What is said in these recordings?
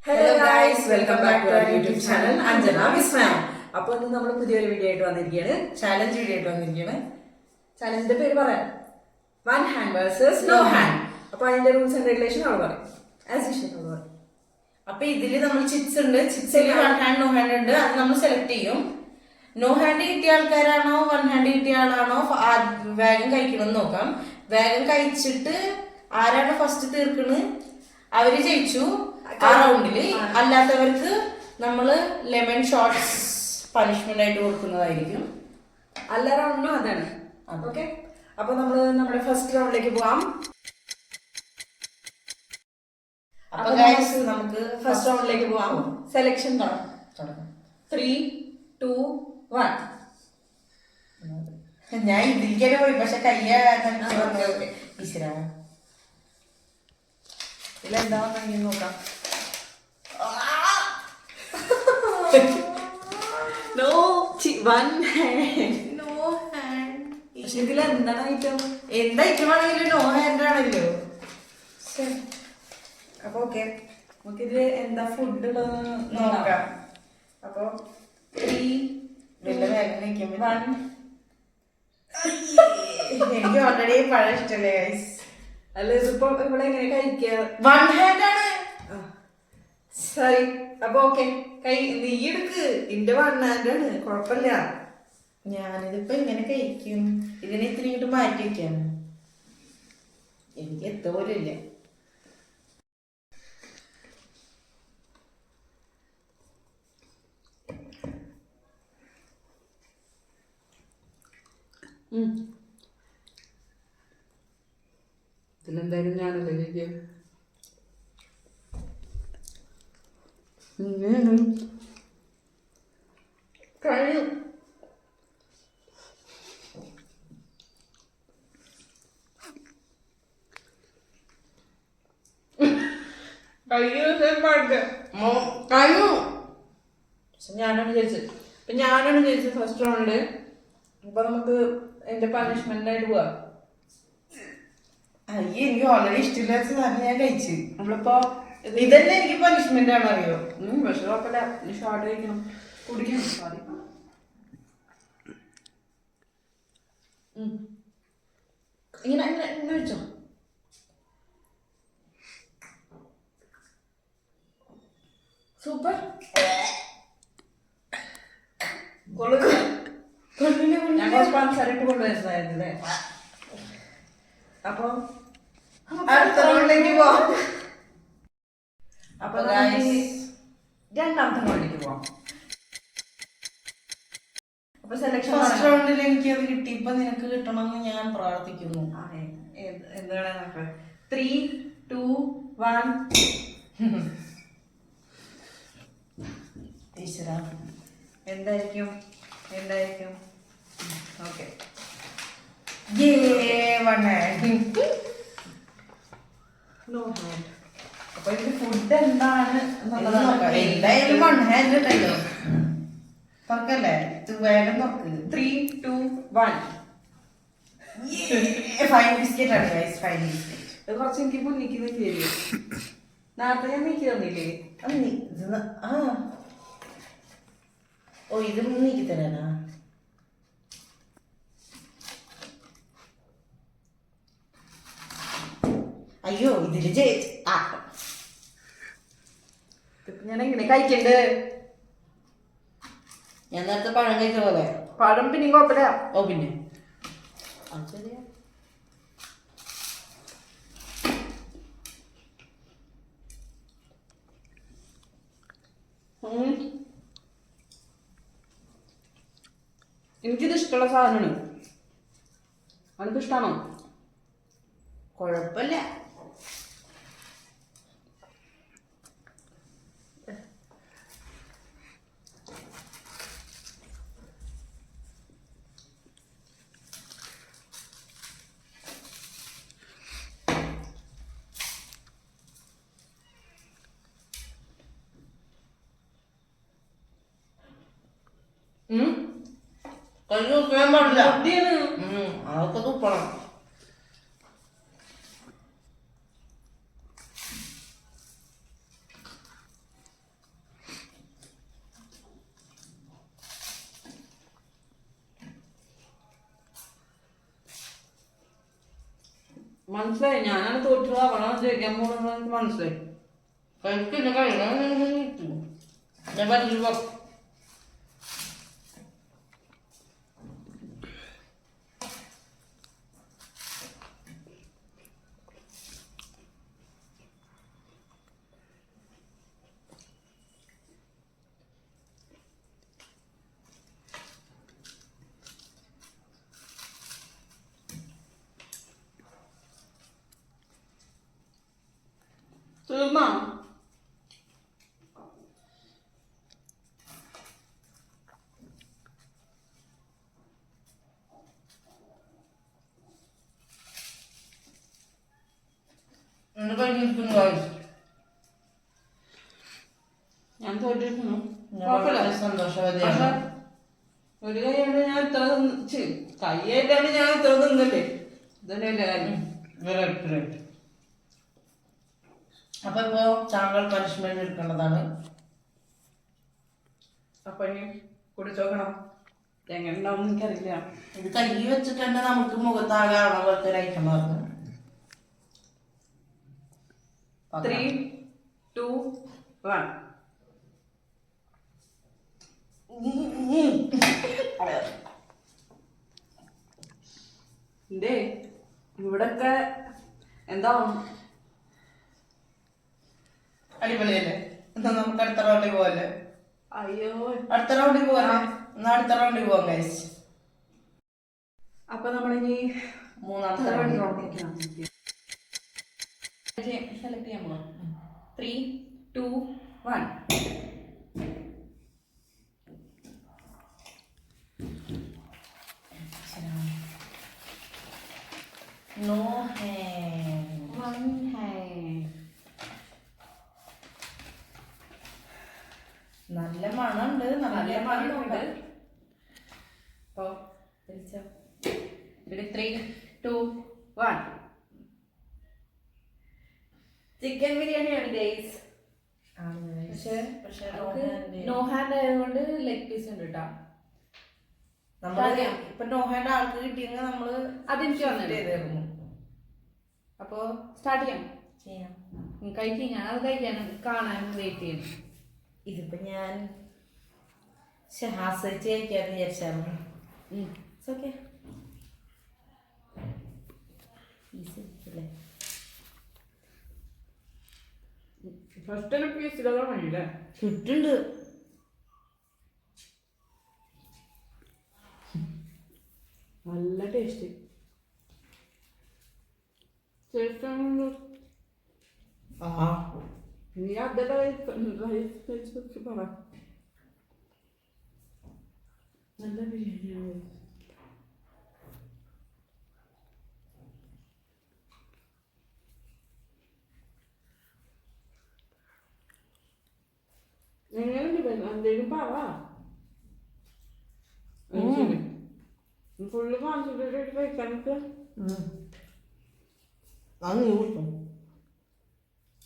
Hello guys, welcome back to our YouTube channel Anjana Vismaya. അപ്പോൾ ഇന്ന് നമ്മൾ പുതിയൊരു വീഡിയോ ആയിട്ട് വന്നിരിക്കുകയാണ്, ചാലഞ്ച് വീഡിയോ ആയിട്ട് വന്നിരിക്കുകയാണ്. ചാലഞ്ചിന്റെ പേര് പറയാം, one hand versus no hand. അപ്പൊ അതിന്റെ റൂൾസ് ആൻഡ് റെഗുലേഷൻ അവൾ പറയും, ആസ് യൂഷ്വൽ അവൾ പറയും. അപ്പൊ ഇതില് നമ്മൾ ചിപ്സ് ഉണ്ട്, ചിപ്സിൽ വൺ ഹാൻഡ് നോ ഹാൻഡ് ഉണ്ട്. അത് നമ്മൾ സെലക്ട് ചെയ്യും. നോ ഹാൻഡ് കിട്ടിയ ആൾക്കാരാണോ വൺ ഹാൻഡ് കിട്ടിയ ആളാണോ വേഗം കഴിക്കണമെന്ന് നോക്കാം. വേഗം കഴിച്ചിട്ട് ആരാണ് ഫസ്റ്റ് തീർക്കുന്നത് അവര് ജയിച്ചു ആ റൗണ്ടില്. അല്ലാത്തവർക്ക് നമ്മള് ലെമൺ ഷോട്ട്സ് പണിഷ്മെന്റ് ആയിട്ട് കൊടുക്കുന്നതായിരിക്കും. എല്ലാ റൗണ്ടിനും അതാണ്. ഓക്കെ, അപ്പൊ നമ്മള് നമ്മുടെ ഫസ്റ്റ് റൗണ്ടിലേക്ക് പോവാം. അപ്പൊ ഗൈസ് നമുക്ക് ഫസ്റ്റ് റൗണ്ടിലേക്ക് പോവാം. സെലക്ഷൻ തുടങ്ങാം. 3, 2, 1. ഞാൻ ഇതിരിക്കാനും പോയി, പക്ഷെ കയ്യ ഇതിലെന്താ നോക്കാം. No one hand. No hand. പക്ഷെ ഇതിൽ എന്താണ് ഐറ്റം? എന്ത് ഐറ്റം ആണെങ്കിലും നോ ഹാൻഡ് ആണല്ലോ. അപ്പൊ ഓക്കെ, നമുക്കിത് എന്താ ഫുഡ് ഉള്ളതെന്ന് നോക്കാം. അപ്പൊ 3, 2, 1. എനിക്ക് ഓൾറെഡി പഴം ഇഷ്ടല്ലേ ഗൈസ്. അല്ല, ഇതിപ്പോ ഇവിടെ എങ്ങനെ കഴിക്കുക? വൺ ഹാൻഡ് ആണ്. സോറി. അപ്പൊ ഓക്കെ, നീ എടുക്ക്. ഇന്റെ വൺ ഹാൻഡ് ആണ്, കുഴപ്പമില്ല. ഞാനിതിപ്പോ എങ്ങനെ കഴിക്കും? ഇതിനെ ഇത്തിരി ഇങ്ങോട്ട് മാറ്റി വെക്കാം. എനിക്ക് എത്തോലില്ല. ഇതിലെന്തായാലും ഞാനല്ലേ കഴിക്കുക. കഴിഞ്ഞു. കഴിഞ്ഞു. ഞാനാണ് ജയിച്ചത്. അപ്പൊ ഞാനാണ് ജയിച്ചത് ഫസ്റ്റ് റൗണ്ട്. അപ്പൊ നമുക്ക് എന്റെ പണിഷ്മെന്റ് ആയിട്ട് പോവാം. അയ്യോ, എനിക്ക് ഓൾറെഡി ഇഷ്ടമില്ലാത്ത സാധനം ഞാൻ കഴിച്ചു. നമ്മളിപ്പോ ഇതന്നെ എനിക്ക് പണിഷ്മെന്റ് ആണ്, അറിയോ? പക്ഷെ കുഴപ്പമില്ല, ഷോർട്ട് കഴിക്കണം, കുടിക്കണം. സോറി. ഇങ്ങനെ ഇങ്ങനെ ഇങ്ങനെ വെച്ചോ. സൂപ്പർ. ഞാൻ കുറച്ച് പഞ്ചസാരയിട്ട് കൊണ്ടുവരുന്നതായിരുന്നല്ലേ. അപ്പൊ അടുത്ത റൗണ്ടിലേക്ക് പോവാം. അപ്പൊ രണ്ടാമത്തെ റൗണ്ടിലേക്ക് പോവാം. അപ്പൊ സെലക്ഷൻ ഫസ്റ്റ് റൗണ്ടിൽ എനിക്ക് അത് കിട്ടി. ഇപ്പൊ നിനക്ക് കിട്ടണമെന്ന് ഞാൻ പ്രാർത്ഥിക്കുന്നു. എന്താണ് നോക്ക. 3, 2, 1. ഈശ്വര, എന്തായിരിക്കും എന്തായിരിക്കും? Okay, one hand. No hand. അപ്പൊ ഇത് ഫുഡ് എന്താണ് എന്തായാലും വൺ ഹാൻഡ് ഉണ്ടല്ലോ. തുറക്കല്ലേ, വേഗം തുറക്ക്. 3, 2, 1. 5 ബിസ്ക്കറ്റ് ആണ് ഗൈസ്, 5 ബിസ്ക്കറ്റ്. ഇത് കുറച്ച് എനിക്ക് മുന്നിക്ക് നിൽക്കില്ലേ? നേരത്തെ ഞാൻ നീക്കി തന്നില്ലേ? ഓ, ഇത് നീക്കി തരാനാ? അയ്യോ, ഇതില് ഞാൻ എങ്ങനെ കഴിക്കണ്ടേ? ഞാൻ നേരത്തെ പഴം കഴിച്ച പോലെ. പഴം പിന്നെയും കുഴപ്പമില്ല. ഓ പിന്നെ അത് ശരിയാ. എനിക്കിത് ഇഷ്ടമുള്ള സാധനമാണ്. അനക്ക് ഇഷ്ടമാണോ? കുഴപ്പമില്ല. കഴിഞ്ഞു നോക്കാൻ പാടില്ല. അതൊക്കെ തുപ്പണം. മനസ്സിലായി, ഞാനാണ് തോറ്റത്, അവളാണ് ജയിക്കാൻ പോകുന്നത് എനിക്ക് മനസ്സിലായി. കഴിക്കില്ല കഴിയണം ഞാൻ പറഞ്ഞു. തീർന്നാ? ഞാൻ തോറ്റിരിക്കുന്നു. സന്തോഷവതിയാണ്. ഒരു കൈ കൊണ്ട് ഞാൻ ഇത്ര കൈയായിട്ടാണ് ഞാൻ ഇത്ര തിന്നല്ലേ. ഇതന്നെ എന്റെ കാര്യം. അപ്പൊ ഇപ്പോ താങ്കൾ പനിഷ്മെന്റ് എടുക്കേണ്ടതാണ്. അപ്പൊ ഇനി കുടിച്ചോക്കണം, എങ്ങനെ ഉണ്ടാവും എനിക്കറിയില്ല. ഇത് കൈ വെച്ചിട്ട് തന്നെ നമുക്ക് മുഖത്താകാണോ പോലത്തെ ഒരു ഐറ്റം ആയിരുന്നു. 3, 2, 1. എന്തേ ഇവിടൊക്കെ എന്താവും? അടിപൊളിയല്ലേ? എന്നാ നമുക്ക് അടുത്ത റൗണ്ടിൽ പോവല്ലേ? അയ്യോ, അടുത്ത റൗണ്ടിൽ പോവാ. എന്നാ അടുത്ത റൗണ്ടിൽ പോവാം ഗൈസ്. അപ്പൊ നമ്മളിനി മൂന്നാമത്തെ റൗണ്ടിലേക്കാണ് സെലക്ട് ചെയ്യാൻ പോവാം. 3, 2, 1. No hand. One hand. നല്ല മണമുണ്ട്, നല്ല മണമുണ്ട്. അപ്പൊ 3, 2, 1. ചിക്കൻ ബിരിയാണിയാണ് ഗൈസ്. പക്ഷേ നോ ഹാൻഡ് ആയതുകൊണ്ട് ലെഗ് പീസ് ഉണ്ട് കേട്ടോ. നമ്മള് ഇപ്പൊ നോ ഹാൻഡ് ആൾക്ക് കിട്ടിയെങ്കിൽ നമ്മള് അതെനിക്ക് ചെയ്തിരുന്നു. അപ്പൊ സ്റ്റാർട്ട് ചെയ്യാം. ചെയ്യാം. കഴിക്കും, ഞാൻ അത് കഴിക്കാൻ കാണാൻ വെയിറ്റ് ചെയ്യണം. ഇതിപ്പോ ഞാൻ ആസ്വദിച്ച് കഴിക്കാന്ന് വിചാരിച്ചായിരുന്നു. ഓക്കെ ഫസ്റ്റ് പീസ് ഇതാകാൻ വേണ്ടിയില്ലേ ചുറ്റുണ്ട്. നല്ല ടേസ്റ്റ്. നീ അതല്ല പറ. നല്ല ബിരിയാണിയാണ്. എങ്ങനെയുണ്ട്? എന്തേലും പറ. ഫുള്ള് കോൺസെൻട്രേറ്റ് കഴിക്കാൻ അത് നീ കൊടുക്കും.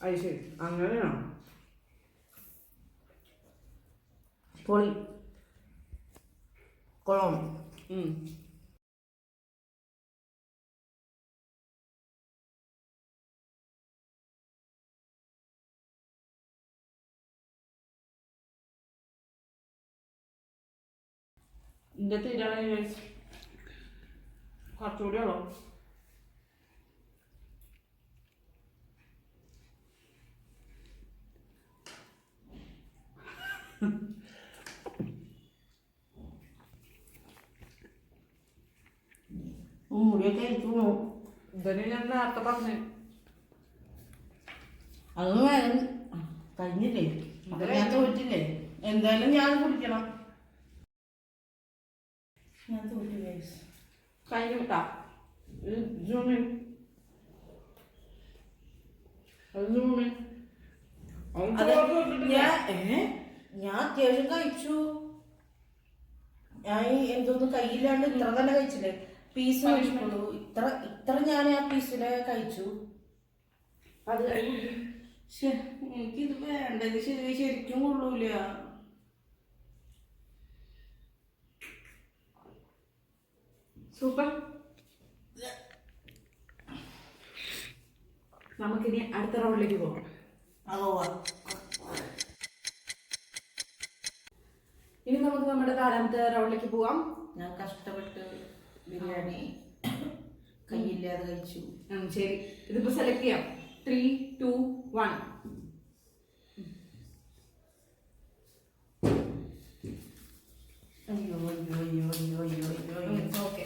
അത് ശരി, അങ്ങനെയാണോ? പൊളി കൊള്ളാം. ഇതിന്റെ തീരാണ് കുറച്ചുകൂടി ഉള്ളു. മുടിയൊക്കെ ഇരിക്കുന്നു. ഇതന്നെ ഞാൻ നേരത്തെ പറഞ്ഞു. അത് വേണം കഴിഞ്ഞില്ലേ? അപ്പൊ ഞാൻ തോറ്റില്ലേ? എന്തായാലും ഞാൻ കുടിക്കണം. ഞാൻ തോറ്റു ഗൈസ്. കഴിഞ്ഞു വിട്ടാ സൂമിൻ. ഞാൻ അത്യാവശ്യം കഴിച്ചു. ഞാൻ എന്തോന്ന് കയ്യില്ലാണ്ട് ഇത്ര തന്നെ കഴിച്ചില്ലേ? പീസ് കഴിച്ചുള്ളൂ. ഇത്ര ഞാൻ ആ പീസിലെ കഴിച്ചു. അത് എനിക്കിത് വേണ്ടത് ശരിക്കും കൊള്ളൂല. സൂപ്പർ. നമുക്കിനി അടുത്ത റൗണ്ടിലേക്ക് പോകാം. ഇനി നമുക്ക് നമ്മുടെ 4ാമത്തെ റൗണ്ടിലേക്ക് പോവാം. ഞാൻ കഷ്ടപ്പെട്ട് ബിരിയാണി കയ്യില്ലാതെ കഴിച്ചു. ശരി, ഇതിപ്പോ സെലക്ട് ചെയ്യാം. 3, 2, 1. അയ്യോ അയ്യോ അയ്യോ അയ്യോ അയ്യോ അയ്യോ. ഓക്കെ,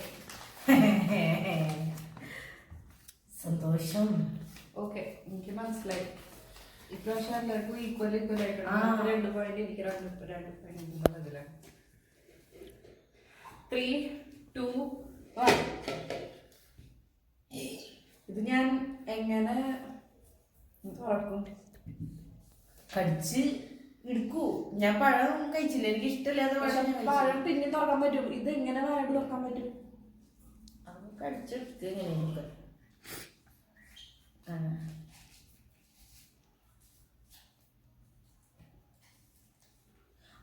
സന്തോഷം. ഓക്കെ, എനിക്ക് മനസ്സിലായി. ഇപ്രാവശ്യം എല്ലാവർക്കും ഈക്വൽ ആയിട്ടാണ്. 2 പോയിന്റ് എനിക്ക് 2 പോയിന്റ്. 3, 2, 1. ഇത് ഞാൻ എങ്ങനെ തുറക്കും? കടിച്ച് എടുക്കൂ. ഞാൻ പഴം കഴിച്ചില്ല, എനിക്ക് ഇഷ്ടമില്ലാതെ പഴം പിന്നെ തുറക്കാൻ പറ്റും. ഇത് എങ്ങനെ വായ തുറക്കാൻ പറ്റും? അത് കടിച്ചെടുത്ത് എങ്ങനെയൊക്കെ.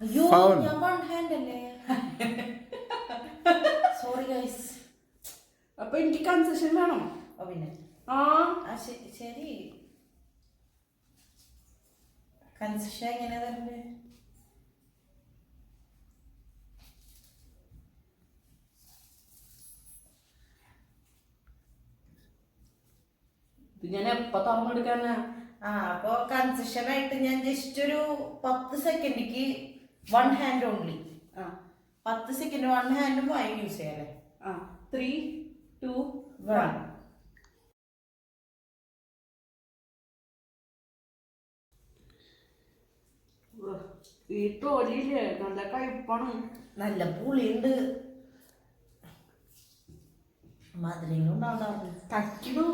അയ്യോ, ഞാൻ 1 ഹാൻഡ് അല്ലേ. Sorry guys. അപ്പൊ എനിക്ക് കൺസെഷൻ വേണം. പിന്നെ ശരി, കൺസെഷൻ എങ്ങനെയാ തരണ്ടേ? ഇത് ഞാൻ എപ്പോ തുറന്നെടുക്കാനാ? അപ്പൊ കൺസെഷൻ ആയിട്ട് ഞാൻ ജസ്റ്റ് ഒരു 10 സെക്കൻഡിക്ക് 1 ഹാൻഡ് ഓൺലി. 10 സെക്കൻഡ് 1 ഹാൻഡും വായും യൂസ് ചെയ്യാല്ലേ. 3, 2, 1. ഈ തോലിയില്ലേ നല്ല കയ്പാണ്. നല്ല പുളിയുണ്ട്, മധുരം ഉണ്ടാവും. കക്കിടു.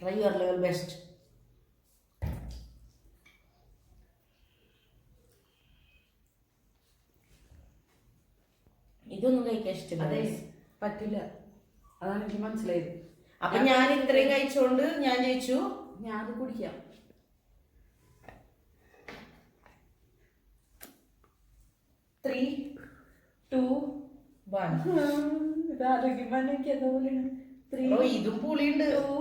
Try your level best. ഇതൊന്നും കഴിക്കാൻ ഇഷ്ടമില്ല. പറ്റില്ല, അതാണ് എനിക്ക് മനസ്സിലായത്. അപ്പൊ ഞാൻ ഇത്രയും കഴിച്ചോണ്ട് ഞാൻ ജയിച്ചു. ഞാൻ അത് കുടിക്കാം. 3, 2, 1. ഇത് ആരോഗ്യമാണ്. എനിക്ക് എന്താ പോലെയാണ്. 3, ഇതും പുളിയുണ്ട്. 2.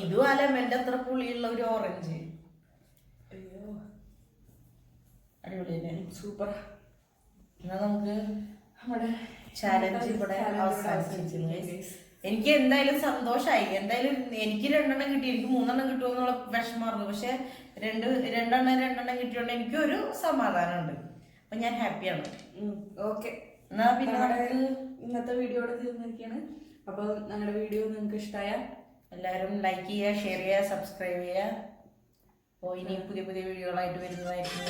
ഇതും ആ ലെമന്റെ അത്ര പുളിയുള്ള ഒരു ഓറഞ്ച്. അയ്യോ, അടിപൊളിയല്ലേ? സൂപ്പർ. എന്നാ നമുക്ക് നമ്മുടെ ചാലഞ്ച് ഇവിടെ അവസാനിച്ചിരിക്കുന്നു. എനിക്ക് എന്തായാലും സന്തോഷമായി. എന്തായാലും എനിക്ക് 2 കിട്ടി, എനിക്ക് 3 കിട്ടുമെന്നുള്ള വിഷമായിരുന്നു. പക്ഷെ രണ്ടെണ്ണം കിട്ടിയോണ്ട് എനിക്കൊരു സമാധാനമുണ്ട്. അപ്പൊ ഞാൻ ഹാപ്പിയാണ്. ഓക്കെ, എന്നാ പിന്നെ ഇന്നത്തെ വീഡിയോ തീർന്നിരിക്കുകയാണ്. അപ്പൊ ഞങ്ങളുടെ വീഡിയോ നിങ്ങൾക്ക് ഇഷ്ടമായ എല്ലാവരും ലൈക്ക് ചെയ്യുക, ഷെയർ ചെയ്യുക, സബ്സ്ക്രൈബ് ചെയ്യുക. അപ്പോൾ ഇനി പുതിയ വീഡിയോകളായിട്ട് വരുന്നതായിരിക്കും.